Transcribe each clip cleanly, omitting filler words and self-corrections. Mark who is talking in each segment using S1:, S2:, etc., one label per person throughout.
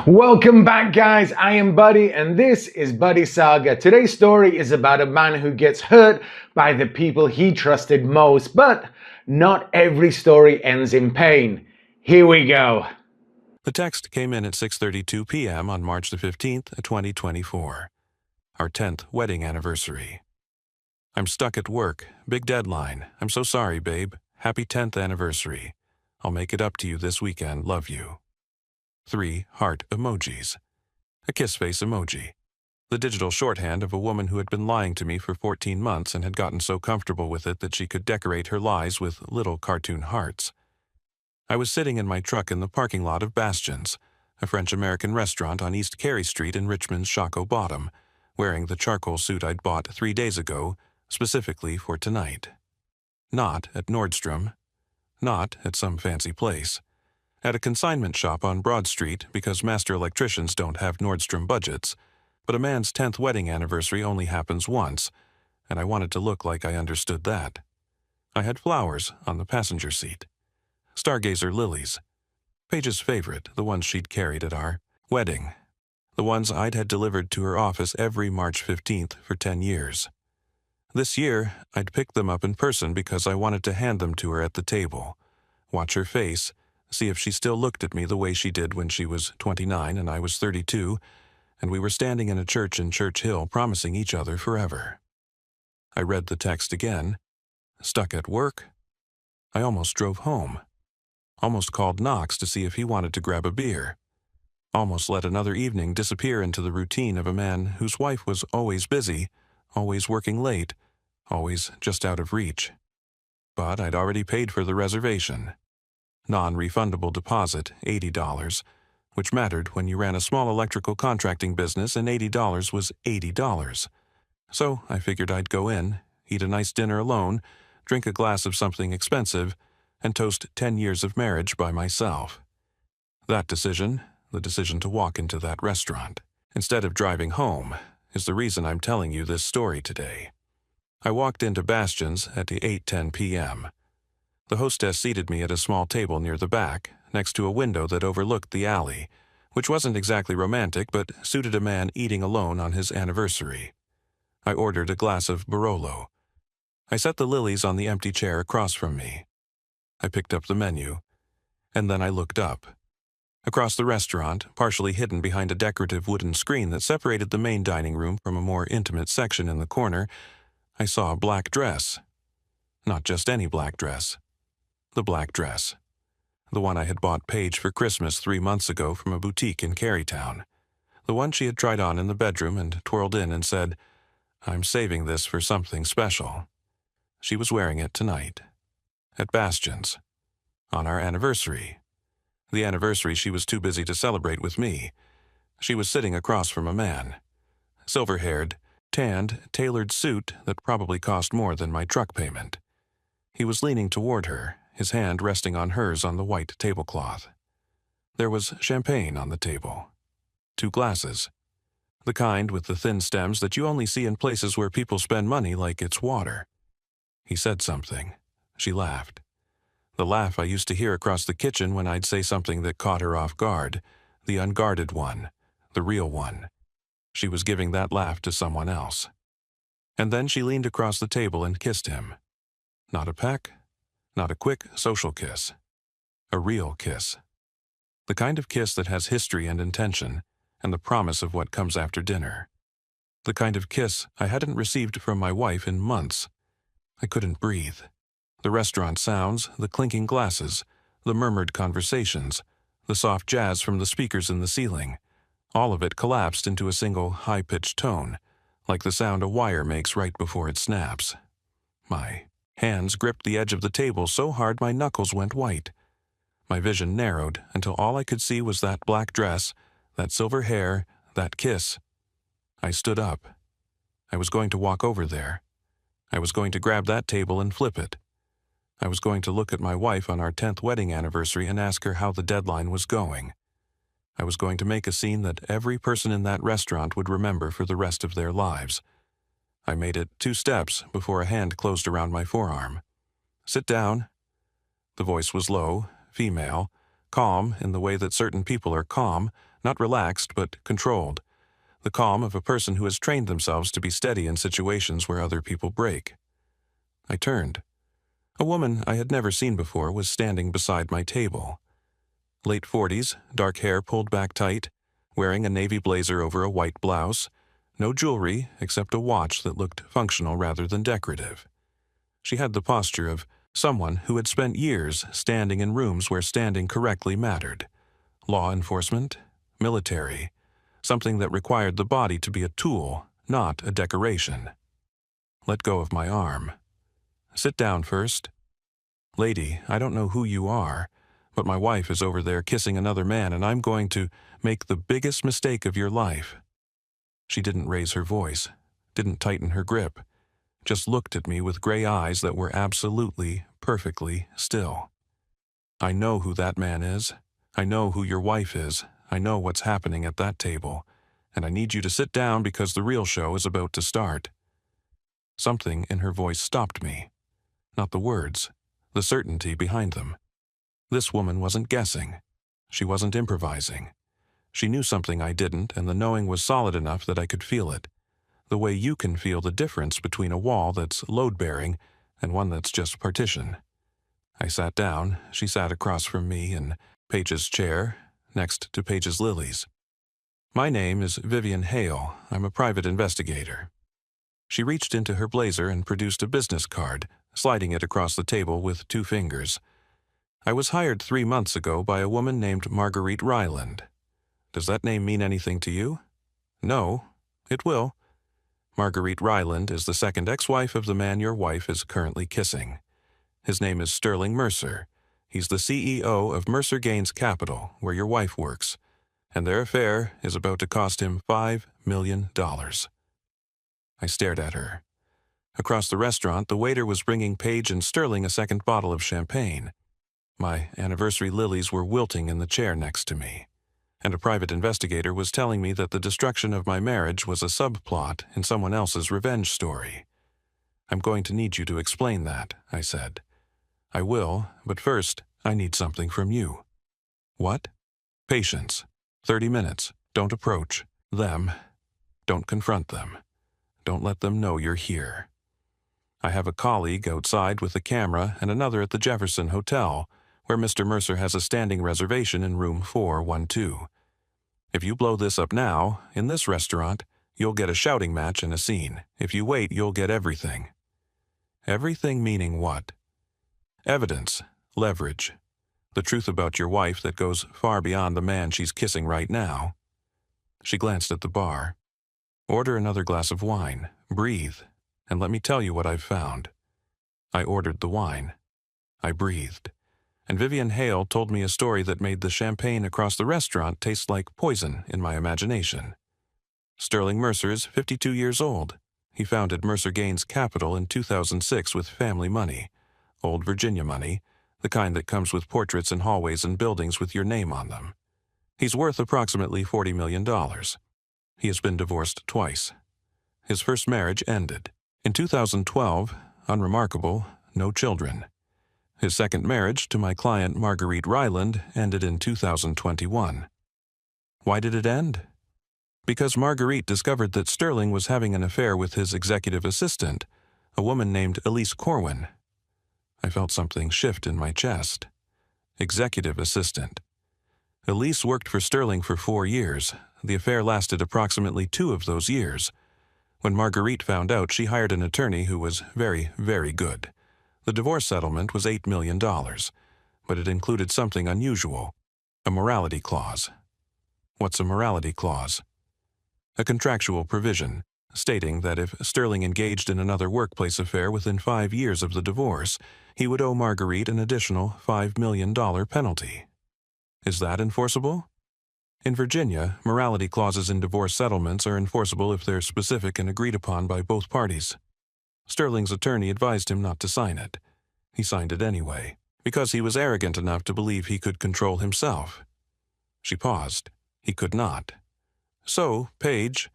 S1: Welcome back, guys. I am Buddy, and this is Buddy Saga. Today's story is about a man who gets hurt by the people he trusted most, but not every story ends in pain. Here we go.
S2: The text came in at 6:32 p.m. on March the 15th, 2024. Our 10th wedding anniversary. I'm stuck at work. Big deadline. I'm so sorry, babe. Happy 10th anniversary. I'll make it up to you this weekend. Love you. 3 heart emojis. A kiss face emoji. The digital shorthand of a woman who had been lying to me for 14 months and had gotten so comfortable with it that she could decorate her lies with little cartoon hearts. I was sitting in my truck in the parking lot of Bastions, a French-American restaurant on East Carey Street in Richmond's Shockoe Bottom, wearing the charcoal suit I'd bought 3 days ago, specifically for tonight. Not at Nordstrom. Not at some fancy place. At a consignment shop on Broad Street because master electricians don't have Nordstrom budgets, but a man's 10th wedding anniversary only happens once, and I wanted to look like I understood that. I had flowers on the passenger seat. Stargazer lilies. Paige's favorite, the ones she'd carried at our wedding. The ones I'd had delivered to her office every March 15th for 10 years. This year, I'd picked them up in person because I wanted to hand them to her at the table, watch her face, see if she still looked at me the way she did when she was 29 and I was 32, and we were standing in a church in Church Hill promising each other forever. I read the text again. Stuck at work? I almost drove home. Almost called Knox to see if he wanted to grab a beer. Almost let another evening disappear into the routine of a man whose wife was always busy, always working late, always just out of reach. But I'd already paid for the reservation. Non-refundable deposit, $80, which mattered when you ran a small electrical contracting business and $80 was $80. So I figured I'd go in, eat a nice dinner alone, drink a glass of something expensive, and toast 10 years of marriage by myself. That decision, the decision to walk into that restaurant, instead of driving home, is the reason I'm telling you this story today. I walked into Bastions at 8:10 p.m. The hostess seated me at a small table near the back, next to a window that overlooked the alley, which wasn't exactly romantic but suited a man eating alone on his anniversary. I ordered a glass of Barolo. I set the lilies on the empty chair across from me. I picked up the menu, and then I looked up. Across the restaurant, partially hidden behind a decorative wooden screen that separated the main dining room from a more intimate section in the corner, I saw a black dress. Not just any black dress. The black dress. The one I had bought Paige for Christmas 3 months ago from a boutique in Carytown. The one she had tried on in the bedroom and twirled in and said, "I'm saving this for something special." She was wearing it tonight. At Bastions. On our anniversary. The anniversary she was too busy to celebrate with me. She was sitting across from a man. Silver-haired, tanned, tailored suit that probably cost more than my truck payment. He was leaning toward her, his hand resting on hers on the white tablecloth. There was champagne on the table. 2 glasses. The kind with the thin stems that you only see in places where people spend money like it's water. He said something. She laughed. The laugh I used to hear across the kitchen when I'd say something that caught her off guard, the unguarded one, the real one. She was giving that laugh to someone else. And then she leaned across the table and kissed him. Not a peck, not a quick social kiss. A real kiss. The kind of kiss that has history and intention, and the promise of what comes after dinner. The kind of kiss I hadn't received from my wife in months. I couldn't breathe. The restaurant sounds, the clinking glasses, the murmured conversations, the soft jazz from the speakers in the ceiling, all of it collapsed into a single high-pitched tone, like the sound a wire makes right before it snaps. My hands gripped the edge of the table so hard my knuckles went white. My vision narrowed until all I could see was that black dress, that silver hair, that kiss. I stood up. I was going to walk over there. I was going to grab that table and flip it. I was going to look at my wife on our 10th wedding anniversary and ask her how the deadline was going. I was going to make a scene that every person in that restaurant would remember for the rest of their lives. I made it 2 steps before a hand closed around my forearm. "Sit down." The voice was low, female, calm in the way that certain people are calm, Not relaxed, but controlled. The calm of a person who has trained themselves to be steady in situations where other people break. I turned. A woman I had never seen before was standing beside my table. Late 40s, dark hair pulled back tight, wearing a navy blazer over a white blouse, no jewelry except a watch that looked functional rather than decorative. She had the posture of someone who had spent years standing in rooms where standing correctly mattered. Law enforcement, military, something that required the body to be a tool, not a decoration. Let go of my arm. Sit down first. Lady, I don't know who you are, but my wife is over there kissing another man and I'm going to make the biggest mistake of your life. She didn't raise her voice, didn't tighten her grip, just looked at me with gray eyes that were absolutely, perfectly still. I know who that man is. I know who your wife is. I know what's happening at that table. And I need you to sit down because the real show is about to start. Something in her voice stopped me. Not the words, the certainty behind them. This woman wasn't guessing. She wasn't improvising. She knew something I didn't, and the knowing was solid enough that I could feel it. The way you can feel the difference between a wall that's load-bearing and one that's just partition. I sat down. She sat across from me in Paige's chair, next to Paige's lilies. My name is Vivian Hale. I'm a private investigator. She reached into her blazer and produced a business card, sliding it across the table with 2 fingers. I was hired 3 months ago by a woman named Marguerite Ryland. Does that name mean anything to you? No, it will. Marguerite Ryland is the second ex-wife of the man your wife is currently kissing. His name is Sterling Mercer. He's the CEO of Mercer Gaines Capital, where your wife works, and their affair is about to cost him $5 million. I stared at her. Across the restaurant, the waiter was bringing Paige and Sterling a second bottle of champagne. My anniversary lilies were wilting in the chair next to me, and a private investigator was telling me that the destruction of my marriage was a subplot in someone else's revenge story. I'm going to need you to explain that, I said. I will, but first, I need something from you. What? Patience. 30 minutes. Don't approach them. Don't confront them. Don't let them know you're here. I have a colleague outside with a camera and another at the Jefferson Hotel, where Mr. Mercer has a standing reservation in room 412. If you blow this up now, in this restaurant, you'll get a shouting match and a scene. If you wait, you'll get everything. Everything meaning what? Evidence, leverage, the truth about your wife that goes far beyond the man she's kissing right now. She glanced at the bar. Order another glass of wine, breathe, and let me tell you what I've found. I ordered the wine. I breathed. And Vivian Hale told me a story that made the champagne across the restaurant taste like poison in my imagination. Sterling Mercer's 52 years old. He founded Mercer Gaines Capital in 2006 with family money, old Virginia money, the kind that comes with portraits in hallways and buildings with your name on them. He's worth approximately $40 million. He has been divorced twice. His first marriage ended. In 2012, unremarkable, no children. His second marriage to my client Marguerite Ryland ended in 2021. Why did it end? Because Marguerite discovered that Sterling was having an affair with his executive assistant, a woman named Elise Corwin. I felt something shift in my chest. Executive assistant. Elise worked for Sterling for 4 years. The affair lasted approximately 2 of those years. When Marguerite found out, she hired an attorney who was very, very good. The divorce settlement was $8 million, but it included something unusual, a morality clause. What's a morality clause? A contractual provision, stating that if Sterling engaged in another workplace affair within 5 years of the divorce, he would owe Marguerite an additional $5 million penalty. Is that enforceable? In Virginia, morality clauses in divorce settlements are enforceable if they're specific and agreed upon by both parties. Sterling's attorney advised him not to sign it. He signed it anyway, because he was arrogant enough to believe he could control himself. She paused. He could not. So, Paige,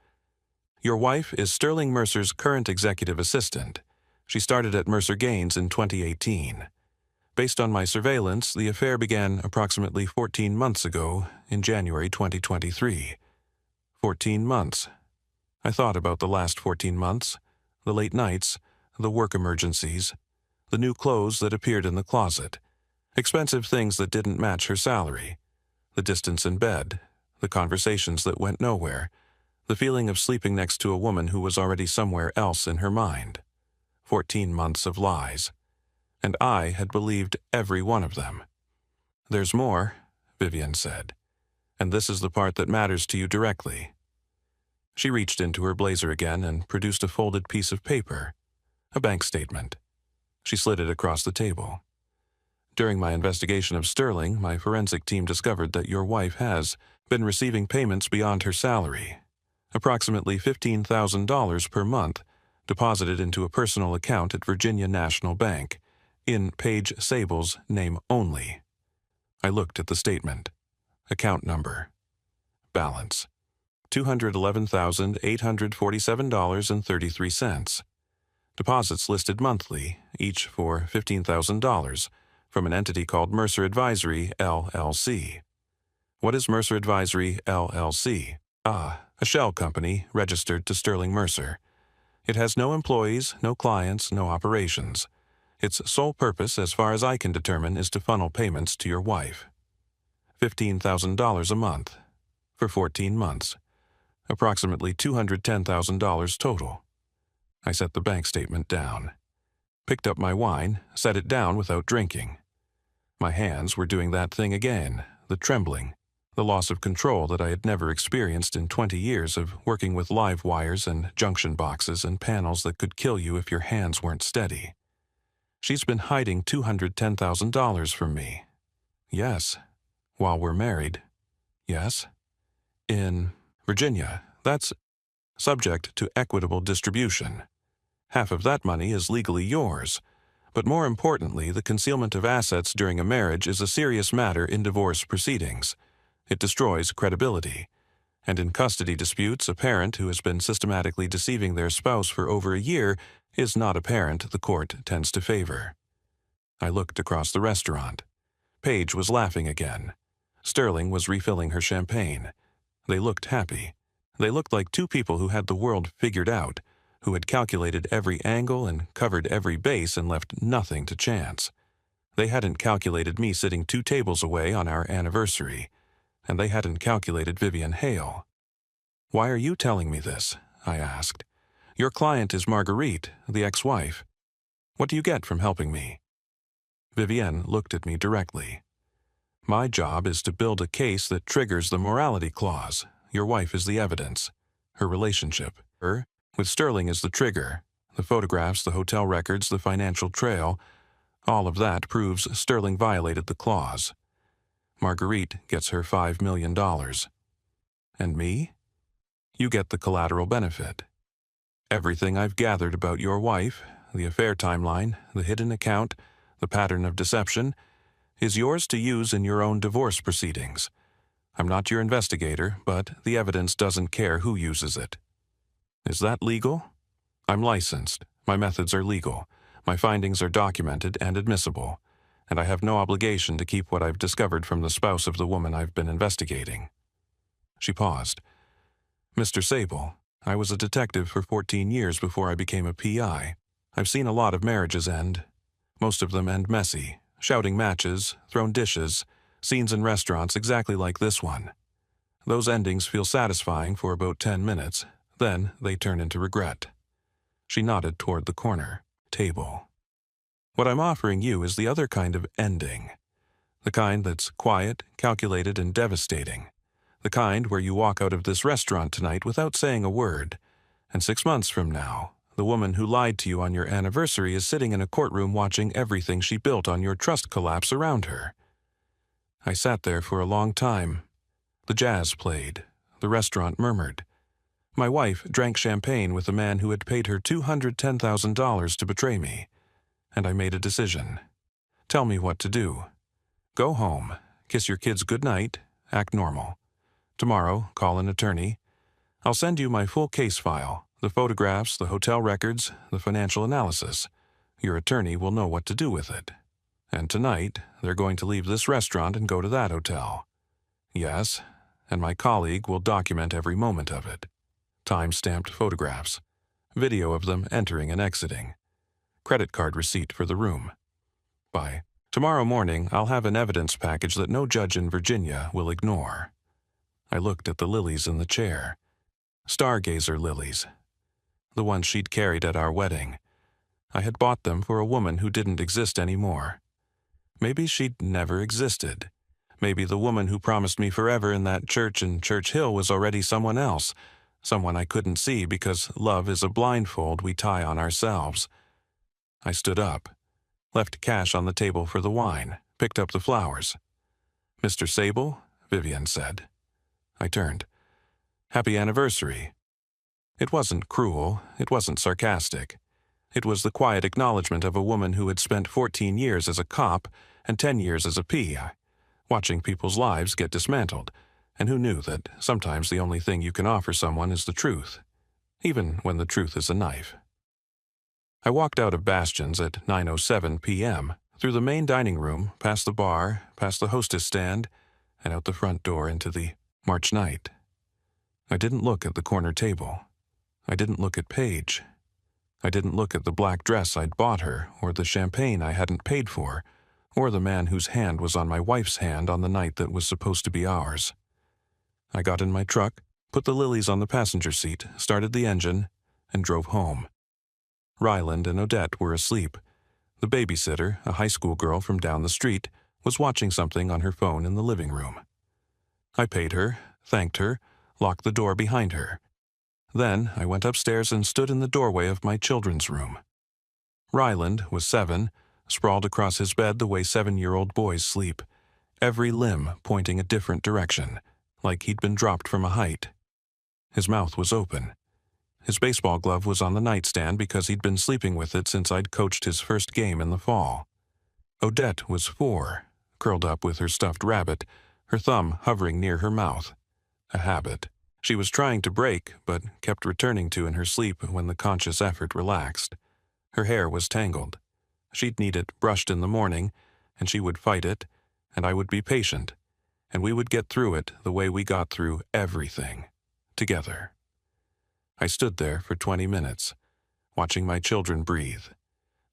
S2: your wife is Sterling Mercer's current executive assistant. She started at Mercer Gaines in 2018. Based on my surveillance, the affair began approximately 14 months ago in January 2023. 14 months. I thought about the last 14 months, the late nights, the work emergencies, the new clothes that appeared in the closet, expensive things that didn't match her salary, the distance in bed, the conversations that went nowhere, the feeling of sleeping next to a woman who was already somewhere else in her mind. 14 months of lies. And I had believed every one of them. "There's more," Vivian said, "and this is the part that matters to you directly." She reached into her blazer again and produced a folded piece of paper, a bank statement. She slid it across the table. "During my investigation of Sterling, my forensic team discovered that your wife has been receiving payments beyond her salary, approximately $15,000 per month, deposited into a personal account at Virginia National Bank, in Paige Sable's name only." I looked at the statement. Account number. Balance: $211,847.33. Deposits listed monthly, each for $15,000, from an entity called Mercer Advisory, LLC. What is Mercer Advisory, LLC? A shell company registered to Sterling Mercer. It has no employees, no clients, no operations. Its sole purpose, as far as I can determine, is to funnel payments to your wife. $15,000 a month, for 14 months. Approximately $210,000 total. I set the bank statement down. Picked up my wine, set it down without drinking. My hands were doing that thing again, the trembling, the loss of control that I had never experienced in 20 years of working with live wires and junction boxes and panels that could kill you if your hands weren't steady. She's been hiding $210,000 from me. Yes. While we're married. Yes. In Virginia. That's subject to equitable distribution. Half of that money is legally yours. But more importantly, the concealment of assets during a marriage is a serious matter in divorce proceedings. It destroys credibility. And in custody disputes, a parent who has been systematically deceiving their spouse for over a year is not a parent the court tends to favor. I looked across the restaurant. Paige was laughing again. Sterling was refilling her champagne. They looked happy. They looked like two people who had the world figured out, who had calculated every angle and covered every base and left nothing to chance. They hadn't calculated me sitting 2 tables away on our anniversary, and they hadn't calculated Vivian Hale. "Why are you telling me this?" I asked. "Your client is Marguerite, the ex-wife. What do you get from helping me?" Vivienne looked at me directly. "My job is to build a case that triggers the morality clause. Your wife is the evidence. Her relationship, her, with Sterling is the trigger. The photographs, the hotel records, the financial trail, all of that proves Sterling violated the clause. Marguerite gets her $5 million. And me? You get the collateral benefit. Everything I've gathered about your wife, the affair timeline, the hidden account, the pattern of deception, is yours to use in your own divorce proceedings. I'm not your investigator, but the evidence doesn't care who uses it. Is that legal? I'm licensed. My methods are legal. My findings are documented and admissible, and I have no obligation to keep what I've discovered from the spouse of the woman I've been investigating." She paused. "Mr. Sable, I was a detective for 14 years before I became a PI. I've seen a lot of marriages end. Most of them end messy, shouting matches, thrown dishes, scenes in restaurants exactly like this one. Those endings feel satisfying for about 10 minutes, then they turn into regret." She nodded toward the corner table. "What I'm offering you is the other kind of ending. The kind that's quiet, calculated, and devastating. The kind where you walk out of this restaurant tonight without saying a word, and 6 months from now, the woman who lied to you on your anniversary is sitting in a courtroom watching everything she built on your trust collapse around her." I sat there for a long time. The jazz played. The restaurant murmured. My wife drank champagne with a man who had paid her $210,000 to betray me, and I made a decision. Tell me what to do. Go home, kiss your kids goodnight, act normal. Tomorrow, call an attorney. I'll send you my full case file, the photographs, the hotel records, the financial analysis. Your attorney will know what to do with it. And tonight, they're going to leave this restaurant and go to that hotel. Yes, and my colleague will document every moment of it. Time-stamped photographs, video of them entering and exiting, credit card receipt for the room. By tomorrow morning, I'll have an evidence package that no judge in Virginia will ignore. I looked at the lilies in the chair. Stargazer lilies. The ones she'd carried at our wedding. I had bought them for a woman who didn't exist anymore. Maybe she'd never existed. Maybe the woman who promised me forever in that church in Church Hill was already someone else, someone I couldn't see because love is a blindfold we tie on ourselves. I stood up, left cash on the table for the wine, picked up the flowers. "Mr. Sable," Vivian said. I turned. "Happy anniversary." It wasn't cruel, it wasn't sarcastic. It was the quiet acknowledgement of a woman who had spent 14 years as a cop and 10 years as a PI, watching people's lives get dismantled, and who knew that sometimes the only thing you can offer someone is the truth, even when the truth is a knife. I walked out of Bastion's at 9:07 p.m., through the main dining room, past the bar, past the hostess stand, and out the front door into the March night. I didn't look at the corner table. I didn't look at Paige. I didn't look at the black dress I'd bought her, or the champagne I hadn't paid for, or the man whose hand was on my wife's hand on the night that was supposed to be ours. I got in my truck, put the lilies on the passenger seat, started the engine, and drove home. Ryland and Odette were asleep. The babysitter, a high school girl from down the street, was watching something on her phone in the living room. I paid her, thanked her, locked the door behind her. Then I went upstairs and stood in the doorway of my children's room. Ryland was 7, sprawled across his bed the way 7-year-old boys sleep, every limb pointing a different direction, like he'd been dropped from a height. His mouth was open. His baseball glove was on the nightstand because he'd been sleeping with it since I'd coached his first game in the fall. Odette was 4, curled up with her stuffed rabbit, her thumb hovering near her mouth. A habit she was trying to break, but kept returning to in her sleep when the conscious effort relaxed. Her hair was tangled. She'd need it brushed in the morning, and she would fight it, and I would be patient, and we would get through it the way we got through everything, together. I stood there for 20 minutes, watching my children breathe,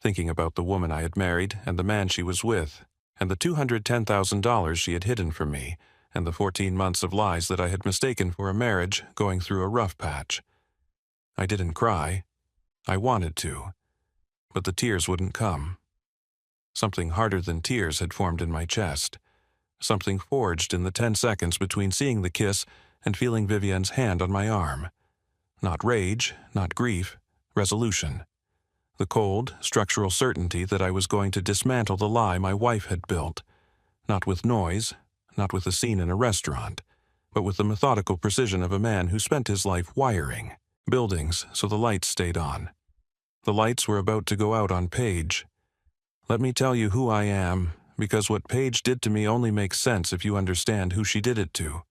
S2: thinking about the woman I had married and the man she was with, and the $210,000 she had hidden from me, and the 14 months of lies that I had mistaken for a marriage going through a rough patch. I didn't cry. I wanted to, but the tears wouldn't come. Something harder than tears had formed in my chest, something forged in the 10 seconds between seeing the kiss and feeling Vivian's hand on my arm. Not rage, not grief, resolution. The cold, structural certainty that I was going to dismantle the lie my wife had built, not with noise, not with a scene in a restaurant, but with the methodical precision of a man who spent his life wiring buildings so the lights stayed on. The lights were about to go out on Paige. Let me tell you who I am, because what Paige did to me only makes sense if you understand who she did it to.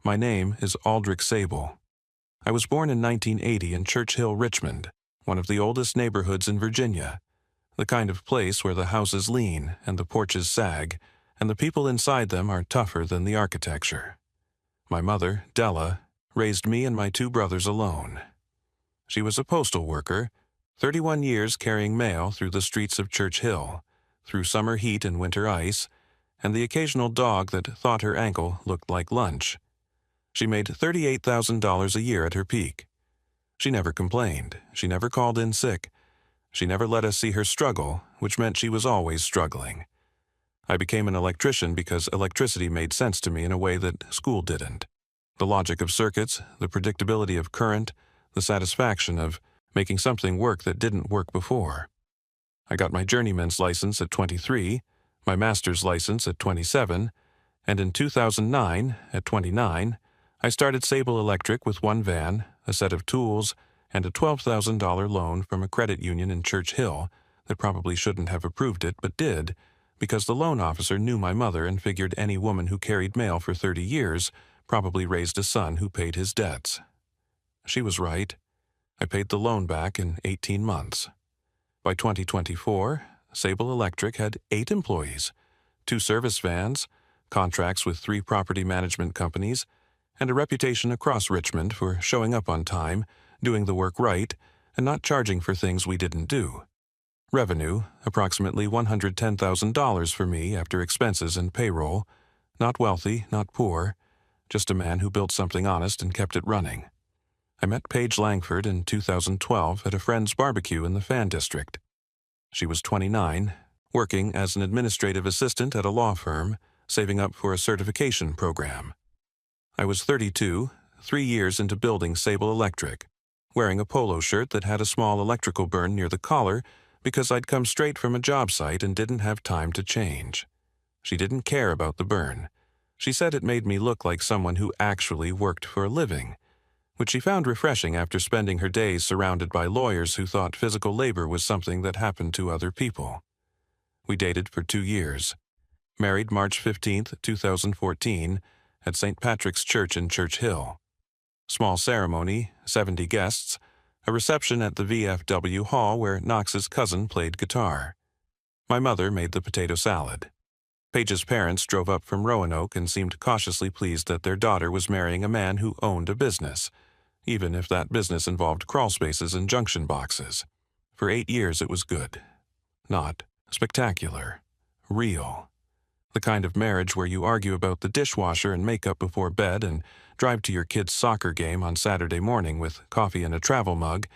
S2: My name is Aldrich Sable. I was born in 1980 in Church Hill, Richmond, one of the oldest neighborhoods in Virginia, the kind of place where the houses lean and the porches sag, and the people inside them are tougher than the architecture. My mother, Della, raised me and my 2 brothers alone. She was a postal worker, 31 years carrying mail through the streets of Church Hill, through summer heat and winter ice, and the occasional dog that thought her ankle looked like lunch. She made $38,000 a year at her peak. She never complained. She never called in sick. She never let us see her struggle, which meant she was always struggling. I became an electrician because electricity made sense to me in a way that school didn't. The logic of circuits, the predictability of current, the satisfaction of making something work that didn't work before. I got my journeyman's license at 23, my master's license at 27, and in 2009, at 29, I started Sable Electric with 1 van, a set of tools, and a $12,000 loan from a credit union in Church Hill that probably shouldn't have approved it but did, because the loan officer knew my mother and figured any woman who carried mail for 30 years probably raised a son who paid his debts. She was right. I paid the loan back in 18 months. By 2024, Sable Electric had 8 employees, 2 service vans, contracts with 3 property management companies, and a reputation across Richmond for showing up on time, doing the work right, and not charging for things we didn't do. Revenue, approximately $110,000 for me after expenses and payroll. Not wealthy, not poor, just a man who built something honest and kept it running. I met Paige Langford in 2012 at a friend's barbecue in the Fan District. She was 29, working as an administrative assistant at a law firm, saving up for a certification program. I was 32, 3 years into building Sable Electric, wearing a polo shirt that had a small electrical burn near the collar because I'd come straight from a job site and didn't have time to change. She didn't care about the burn. She said it made me look like someone who actually worked for a living, which she found refreshing after spending her days surrounded by lawyers who thought physical labor was something that happened to other people. We dated for 2 years. Married March 15, 2014, at St. Patrick's Church in Church Hill. Small ceremony, 70 guests, a reception at the VFW Hall where Knox's cousin played guitar. My mother made the potato salad. Paige's parents drove up from Roanoke and seemed cautiously pleased that their daughter was marrying a man who owned a business, even if that business involved crawl spaces and junction boxes. For 8 years it was good. Not spectacular. Real. The kind of marriage where you argue about the dishwasher and makeup before bed and drive to your kid's soccer game on Saturday morning with coffee in a travel mug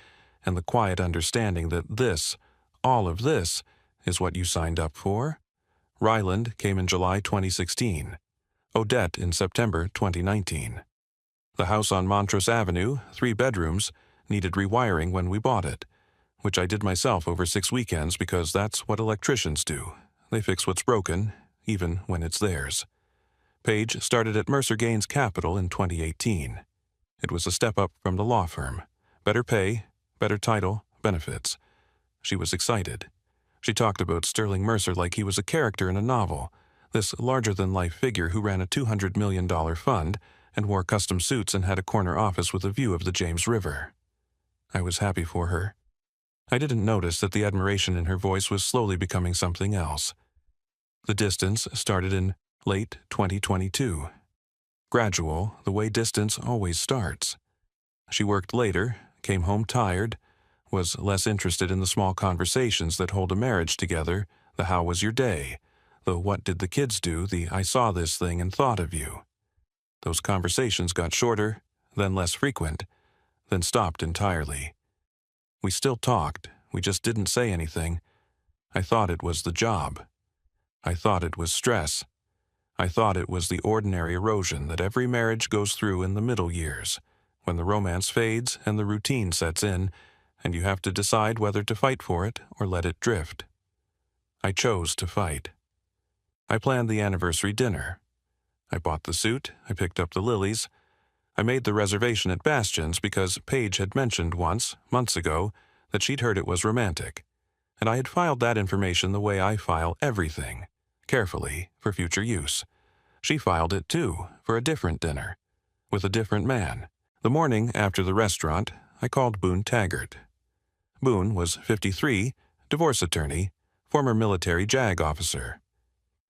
S2: and the quiet understanding that this, all of this, is what you signed up for. Ryland came in July 2016. Odette in September 2019. The house on Montrose Avenue, 3 bedrooms, needed rewiring when we bought it, which I did myself over 6 weekends because that's what electricians do. They fix what's broken, even when it's theirs. Paige started at Mercer Gaines Capital in 2018. It was a step up from the law firm. Better pay, better title, benefits. She was excited. She talked about Sterling Mercer like he was a character in a novel, this larger-than-life figure who ran a $200 million fund and wore custom suits and had a corner office with a view of the James River. I was happy for her. I didn't notice that the admiration in her voice was slowly becoming something else. The distance started in late 2022. Gradual, the way distance always starts. She worked later, came home tired, was less interested in the small conversations that hold a marriage together, the how was your day, the what did the kids do, the I saw this thing and thought of you. Those conversations got shorter, then less frequent, then stopped entirely. We still talked, we just didn't say anything. I thought it was the job. I thought it was stress. I thought it was the ordinary erosion that every marriage goes through in the middle years, when the romance fades and the routine sets in, and you have to decide whether to fight for it or let it drift. I chose to fight. I planned the anniversary dinner. I bought the suit, I picked up the lilies. I made the reservation at Bastion's because Paige had mentioned once, months ago, that she'd heard it was romantic, and I had filed that information the way I file everything, carefully, for future use. She filed it, too, for a different dinner, with a different man. The morning after the restaurant, I called Boone Taggart. Boone was 53, divorce attorney, former military JAG officer.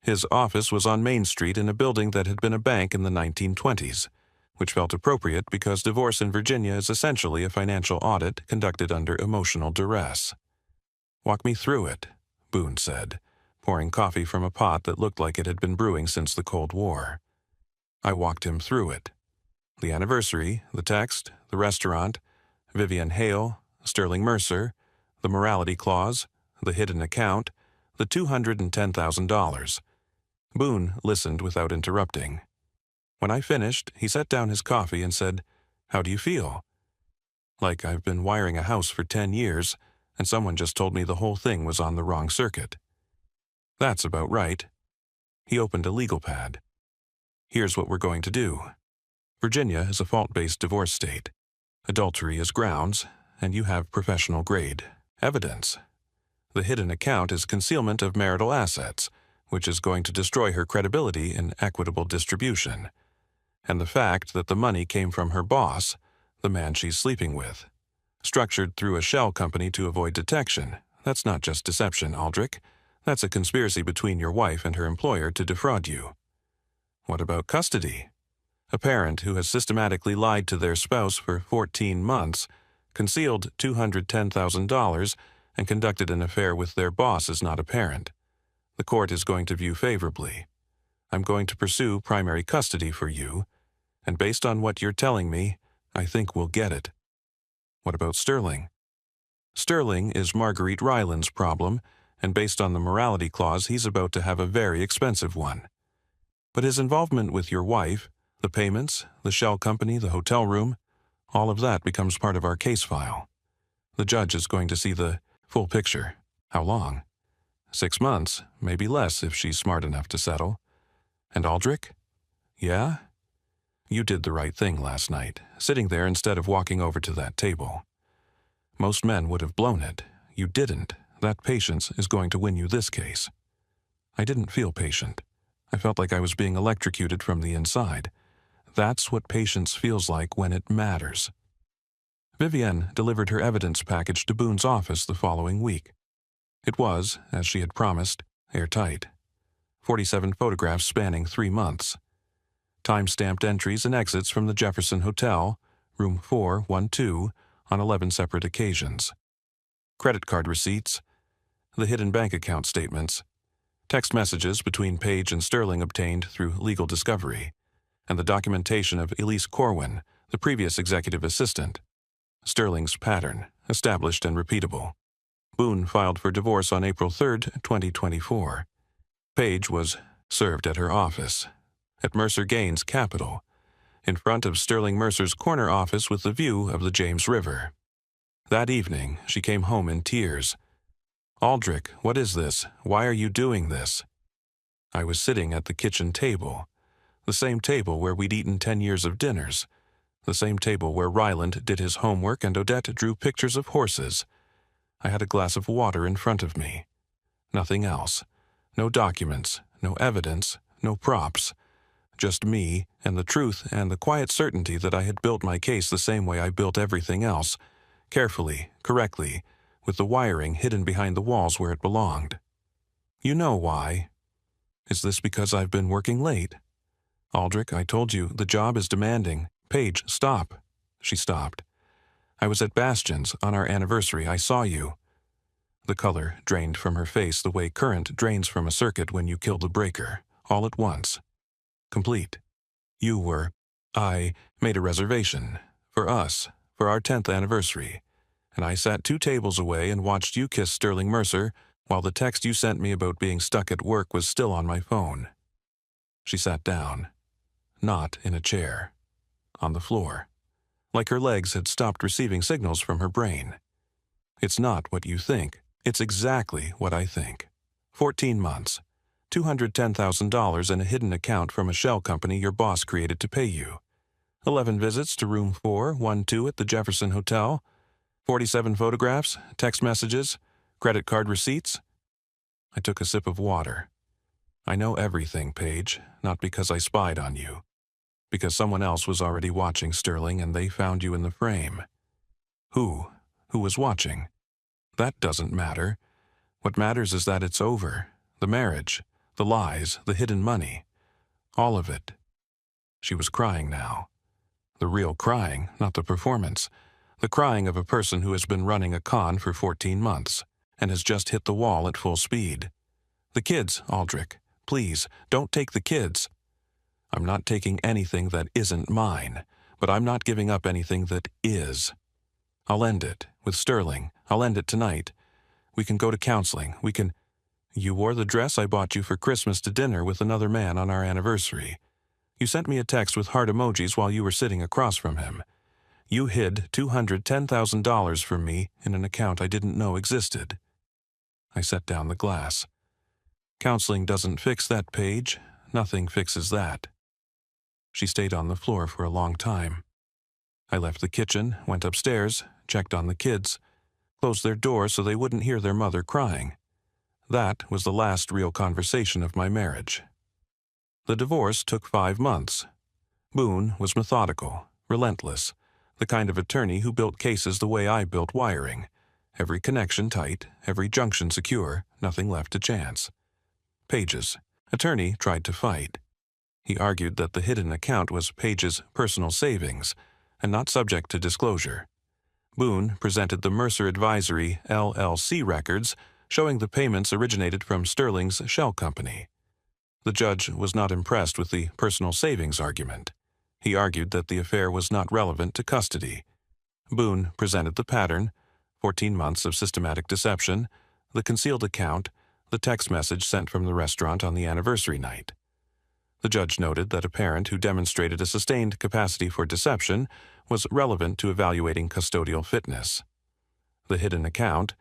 S2: His office was on Main Street in a building that had been a bank in the 1920s, which felt appropriate because divorce in Virginia is essentially a financial audit conducted under emotional duress. "Walk me through it," Boone said, pouring coffee from a pot that looked like it had been brewing since the Cold War. I walked him through it. The anniversary, the text, the restaurant, Vivian Hale, Sterling Mercer, the morality clause, the hidden account, the $210,000. Boone listened without interrupting. When I finished, he set down his coffee and said, "How do you feel?" Like I've been wiring a house for 10 years, and someone just told me the whole thing was on the wrong circuit. That's about right. He opened a legal pad. Here's what we're going to do. Virginia is a fault-based divorce state. Adultery is grounds, and you have professional-grade evidence. The hidden account is concealment of marital assets, which is going to destroy her credibility in equitable distribution, and the fact that the money came from her boss, the man she's sleeping with. Structured through a shell company to avoid detection, That's not just deception, Aldrich. That's a conspiracy between your wife and her employer to defraud you. What about custody? A parent who has systematically lied to their spouse for 14 months, concealed $210,000, and conducted an affair with their boss is not a parent. The court is going to view favorably. I'm going to pursue primary custody for you, and based on what you're telling me, I think we'll get it. What about Sterling? Sterling is Marguerite Ryland's problem, and based on the morality clause, he's about to have a very expensive one. But his involvement with your wife, the payments, the shell company, the hotel room, all of that becomes part of our case file. The judge is going to see the full picture. How long? 6 months, maybe less if she's smart enough to settle. And Aldrich? Yeah? You did the right thing last night, sitting there instead of walking over to that table. Most men would have blown it. You didn't. That patience is going to win you this case. I didn't feel patient. I felt like I was being electrocuted from the inside. That's what patience feels like when it matters. Vivienne delivered her evidence package to Boone's office the following week. It was, as she had promised, airtight. 47 photographs spanning 3 months. Time-stamped entries and exits from the Jefferson Hotel, room 412, on 11 separate occasions. Credit card receipts, the hidden bank account statements, text messages between Page and Sterling obtained through legal discovery, and the documentation of Elise Corwin, the previous executive assistant. Sterling's pattern, established and repeatable. Boone filed for divorce on April 3, 2024. Page was served at her office, at Mercer Gaines Capital, in front of Sterling Mercer's corner office with the view of the James River. That evening, she came home in tears. Aldrich, what is this? Why are you doing this? I was sitting at the kitchen table, the same table where we'd eaten 10 years of dinners, the same table where Ryland did his homework and Odette drew pictures of horses. I had a glass of water in front of me. Nothing else. No documents, no evidence, no props. Just me and the truth and the quiet certainty that I had built my case the same way I built everything else, carefully, correctly, with the wiring hidden behind the walls where it belonged. You know why. Is this because I've been working late? Aldrich, I told you, the job is demanding. Paige, stop. She stopped. I was at Bastion's on our anniversary. I saw you. The color drained from her face the way current drains from a circuit when you kill the breaker, all at once. Complete. You were. I made a reservation. For us. For our 10th anniversary. And I sat 2 tables away and watched you kiss Sterling Mercer while the text you sent me about being stuck at work was still on my phone. She sat down. Not in a chair. On the floor. Like her legs had stopped receiving signals from her brain. It's not what you think. It's exactly what I think. 14 months. $210,000 in a hidden account from a shell company your boss created to pay you. 11 visits to room 412 at the Jefferson Hotel. 47 photographs, text messages, credit card receipts. I took a sip of water. I know everything, Paige, not because I spied on you. Because someone else was already watching Sterling and they found you in the frame. Who? Who was watching? That doesn't matter. What matters is that it's over. The marriage, the lies, the hidden money. All of it. She was crying now. The real crying, not the performance. The crying of a person who has been running a con for 14 months and has just hit the wall at full speed. The kids, Aldrich. Please, don't take the kids. I'm not taking anything that isn't mine, but I'm not giving up anything that is. I'll end it with Sterling. I'll end it tonight. We can go to counseling. We can... You wore the dress I bought you for Christmas to dinner with another man on our anniversary. You sent me a text with heart emojis while you were sitting across from him. You hid $210,000 from me in an account I didn't know existed. I set down the glass. Counseling doesn't fix that, Paige. Nothing fixes that. She stayed on the floor for a long time. I left the kitchen, went upstairs, checked on the kids, closed their door so they wouldn't hear their mother crying. That was the last real conversation of my marriage. The divorce took 5 months. Boone was methodical, relentless, the kind of attorney who built cases the way I built wiring. Every connection tight, every junction secure, nothing left to chance. Page's attorney tried to fight. He argued that the hidden account was Page's personal savings and not subject to disclosure. Boone presented the Mercer Advisory LLC records showing the payments originated from Sterling's shell company. The judge was not impressed with the personal savings argument. He argued that the affair was not relevant to custody. Boone presented the pattern, 14 months of systematic deception, the concealed account, the text message sent from the restaurant on the anniversary night. The judge noted that a parent who demonstrated a sustained capacity for deception was relevant to evaluating custodial fitness. The hidden account,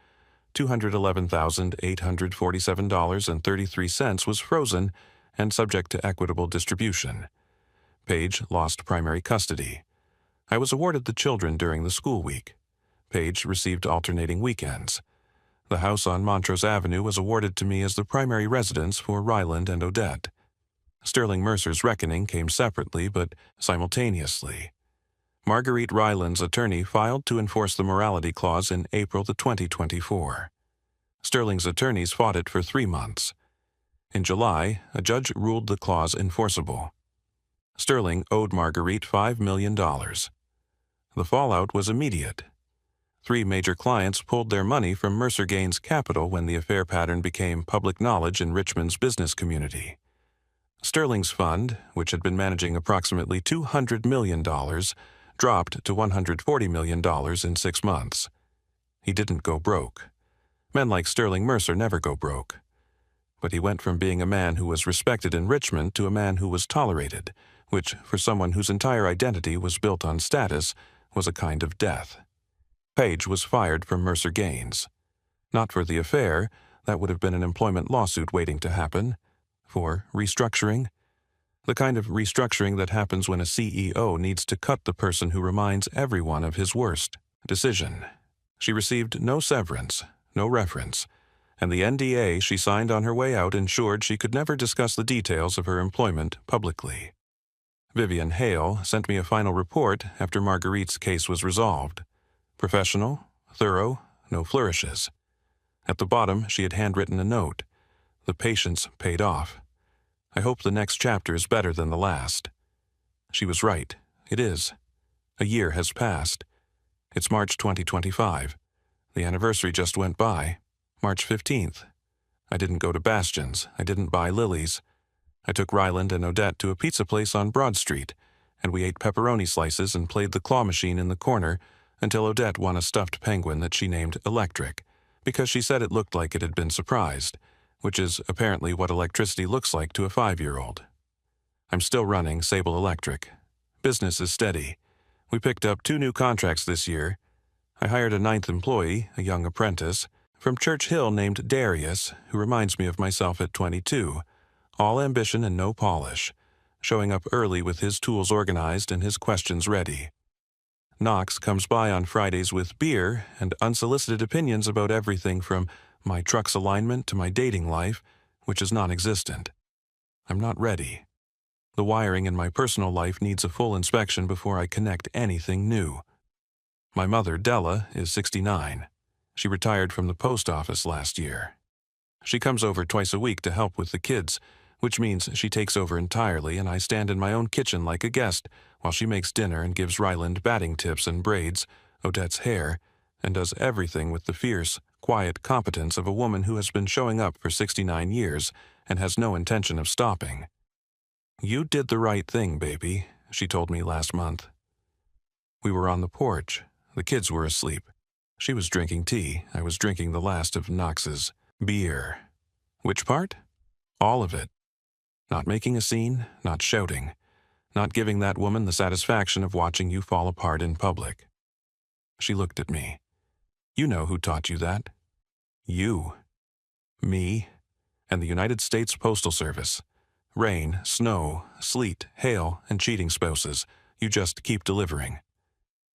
S2: $211,847.33, was frozen and subject to equitable distribution. Page lost primary custody. I was awarded the children during the school week. Page received alternating weekends. The house on Montrose Avenue was awarded to me as the primary residence for Ryland and Odette. Sterling Mercer's reckoning came separately but simultaneously. Marguerite Ryland's attorney filed to enforce the morality clause in April 2024. Sterling's attorneys fought it for 3 months. In July, a judge ruled the clause enforceable. Sterling owed Marguerite $5 million. The fallout was immediate. 3 major clients pulled their money from Mercer Gaines Capital when the affair pattern became public knowledge in Richmond's business community. Sterling's fund, which had been managing approximately $200 million, dropped to $140 million in 6 months. He didn't go broke. Men like Sterling Mercer never go broke. But he went from being a man who was respected in Richmond to a man who was tolerated, which, for someone whose entire identity was built on status, was a kind of death. Page was fired from Mercer Gaines. Not for the affair, that would have been an employment lawsuit waiting to happen. For restructuring, the kind of restructuring that happens when a CEO needs to cut the person who reminds everyone of his worst decision. She received no severance, no reference, and the NDA she signed on her way out ensured she could never discuss the details of her employment publicly. Vivian Hale sent me a final report after Marguerite's case was resolved. Professional, thorough, no flourishes. At the bottom, she had handwritten a note. The patience paid off. I hope the next chapter is better than the last. She was right. It is. A year has passed. It's March 2025. The anniversary just went by. March 15th. I didn't go to Bastion's. I didn't buy lilies. I took Ryland and Odette to a pizza place on Broad Street, and we ate pepperoni slices and played the claw machine in the corner until Odette won a stuffed penguin that she named Electric, because she said it looked like it had been surprised, which is apparently what electricity looks like to a 5-year-old. I'm still running Sable Electric. Business is steady. We picked up 2 new contracts this year. I hired a 9th employee, a young apprentice, from Church Hill named Darius, who reminds me of myself at 22, all ambition and no polish, showing up early with his tools organized and his questions ready. Knox comes by on Fridays with beer and unsolicited opinions about everything from my truck's alignment to my dating life, which is non-existent. I'm not ready. The wiring in my personal life needs a full inspection before I connect anything new. My mother, Della, is 69. She retired from the post office last year. She comes over twice a week to help with the kids, which means she takes over entirely and I stand in my own kitchen like a guest while she makes dinner and gives Ryland batting tips and braids, Odette's hair, and does everything with the fierce, quiet competence of a woman who has been showing up for 69 years and has no intention of stopping. You did the right thing, baby, she told me last month. We were on the porch. The kids were asleep. She was drinking tea. I was drinking the last of Knox's beer. Which part? All of it. Not making a scene, not shouting, not giving that woman the satisfaction of watching you fall apart in public. She looked at me. You know who taught you that. You. Me. And the United States Postal Service. Rain, snow, sleet, hail, and cheating spouses. You just keep delivering.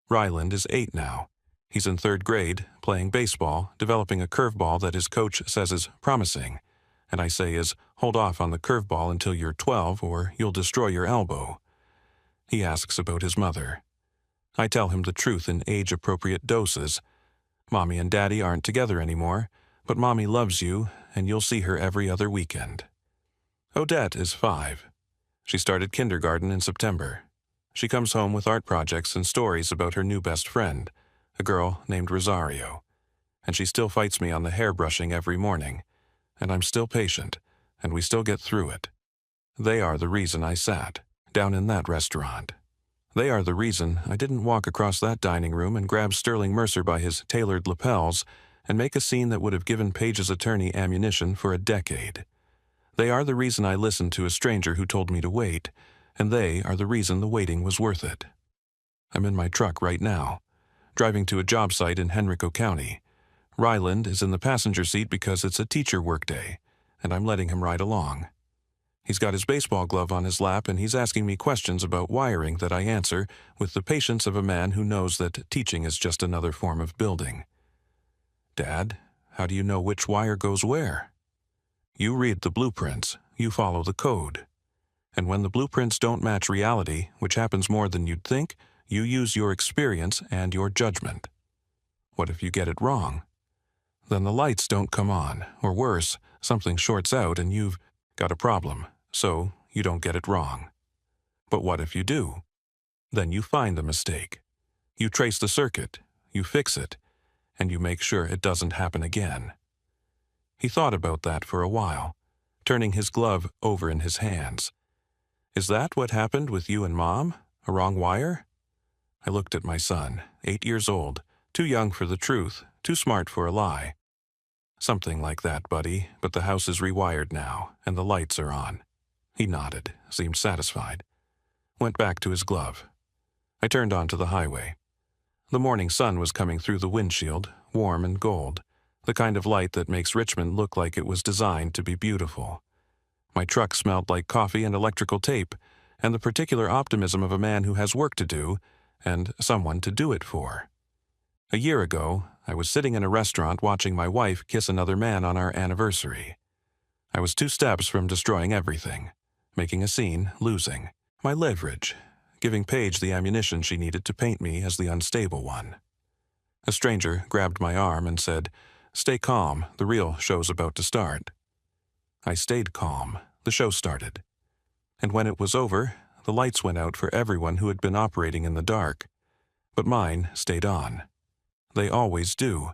S2: Ryland is 8 now. He's in 3rd grade, playing baseball, developing a curveball that his coach says is promising. And I say is, hold off on the curveball until you're 12 or you'll destroy your elbow. He asks about his mother. I tell him the truth in age-appropriate doses. Mommy and Daddy aren't together anymore, but Mommy loves you, and you'll see her every other weekend. Odette is 5. She started kindergarten in September. She comes home with art projects and stories about her new best friend, a girl named Rosario. And she still fights me on the hairbrushing every morning. And I'm still patient, and we still get through it. They are the reason I sat down in that restaurant. They are the reason I didn't walk across that dining room and grab Sterling Mercer by his tailored lapels and make a scene that would have given Page's attorney ammunition for a decade. They are the reason I listened to a stranger who told me to wait, and they are the reason the waiting was worth it. I'm in my truck right now, driving to a job site in Henrico County. Ryland is in the passenger seat because it's a teacher workday, and I'm letting him ride along. He's got his baseball glove on his lap, and he's asking me questions about wiring that I answer with the patience of a man who knows that teaching is just another form of building. Dad, how do you know which wire goes where? You read the blueprints, you follow the code. And when the blueprints don't match reality, which happens more than you'd think, you use your experience and your judgment. What if you get it wrong? Then the lights don't come on, or worse, something shorts out and you've got a problem, so you don't get it wrong. But what if you do? Then you find the mistake. You trace the circuit, you fix it, and you make sure it doesn't happen again. He thought about that for a while, turning his glove over in his hands. Is that what happened with you and Mom? A wrong wire? I looked at my son, 8 years old, too young for the truth, too smart for a lie. Something like that, buddy, but the house is rewired now, and the lights are on. He nodded, seemed satisfied. Went back to his glove. I turned onto the highway. The morning sun was coming through the windshield, warm and gold, the kind of light that makes Richmond look like it was designed to be beautiful. My truck smelled like coffee and electrical tape, and the particular optimism of a man who has work to do, and someone to do it for. A year ago, I was sitting in a restaurant watching my wife kiss another man on our anniversary. I was 2 steps from destroying everything, making a scene, losing my leverage, giving Paige the ammunition she needed to paint me as the unstable one. A stranger grabbed my arm and said, "Stay calm, the real show's about to start." I stayed calm. The show started. And when it was over, the lights went out for everyone who had been operating in the dark. But mine stayed on. They always do.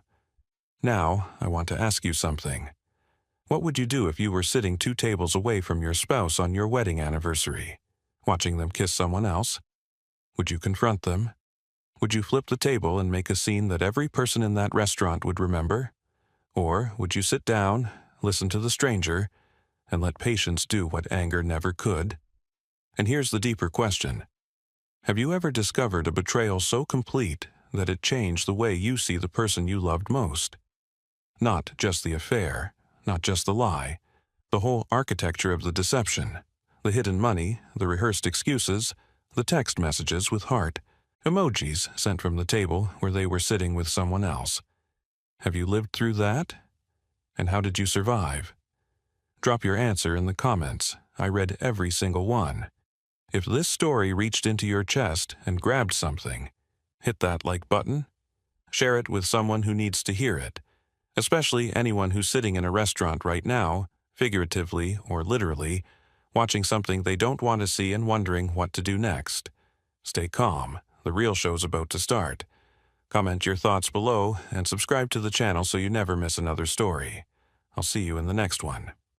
S2: Now, I want to ask you something. What would you do if you were sitting 2 tables away from your spouse on your wedding anniversary, watching them kiss someone else? Would you confront them? Would you flip the table and make a scene that every person in that restaurant would remember? Or would you sit down, listen to the stranger, and let patience do what anger never could? And here's the deeper question. Have you ever discovered a betrayal so complete that it changed the way you see the person you loved most? Not just the affair, not just the lie, the whole architecture of the deception, the hidden money, the rehearsed excuses, the text messages with heart, emojis sent from the table where they were sitting with someone else. Have you lived through that? And how did you survive? Drop your answer in the comments. I read every single one. If this story reached into your chest and grabbed something, hit that like button. Share it with someone who needs to hear it, especially anyone who's sitting in a restaurant right now, figuratively or literally, watching something they don't want to see and wondering what to do next. Stay calm. The real show's about to start. Comment your thoughts below and subscribe to the channel so you never miss another story. I'll see you in the next one.